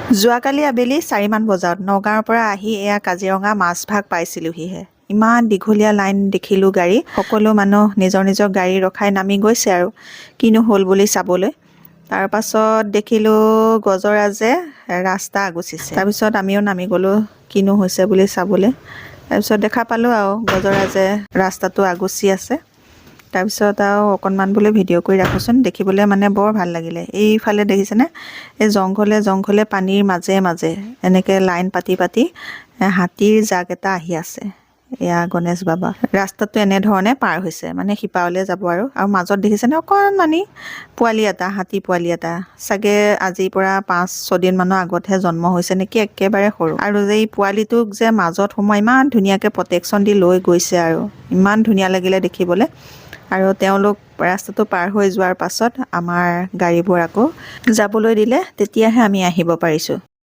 যোৱাকালি আবেলি 4মান বজাত নগাঁৱৰ পৰা আহি এয়া কাজিৰঙা মাজভাগ পাইছিলোহিহে। ইমান দীঘলীয়া লাইন দেখিলোঁ গাড়ী। সকলো মানুহ নিজৰ নিজৰ গাড়ী ৰখাই নামি গৈছে আৰু কিনো হ'ল বুলি চাবলৈ। তাৰপাছত দেখিলোঁ গজৰাজে ৰাস্তা আগুচিছে। তাৰপিছত আমিও নামি গ'লোঁ কিনো হৈছে বুলি চাবলৈ। তাৰপিছত দেখা পালোঁ আৰু গজৰাজে ৰাস্তাটো আগুচি আছে। তাৰপিছত আৰু অকণমান বোলে ভিডিঅ' কৰি ৰাখোঁচোন, দেখিবলৈ মানে বৰ ভাল লাগিলে। এইফালে দেখিছেনে, এই জংঘলে পানীৰ মাজে মাজে এনেকৈ লাইন পাতি পাতি হাতীৰ জাক এটা আহি আছে। এয়া গণেশ বাবা ৰাস্তাটো এনেধৰণে পাৰ হৈছে, মানে সিপাৰলৈ যাব আৰু মাজত দেখিছেনে অকণমানি পোৱালি এটা, হাতী পোৱালি এটা, চাগে আজিৰ পৰা 5-6 দিনমানৰ আগতহে জন্ম হৈছে নেকি, একেবাৰে সৰু। আৰু যে এই পোৱালিটোক যে মাজত সোমাই ইমান ধুনীয়াকৈ প্ৰটেকশ্যন দি লৈ গৈছে আৰু ইমান ধুনীয়া লাগিলে দেখিবলৈ। আৰু তেওঁলোক ৰাস্তাটো পাৰ হৈ যোৱাৰ পাছত আমাৰ গাড়ীবোৰ আকৌ যাবলৈ দিলে, তেতিয়াহে আমি আহিব পাৰিছোঁ।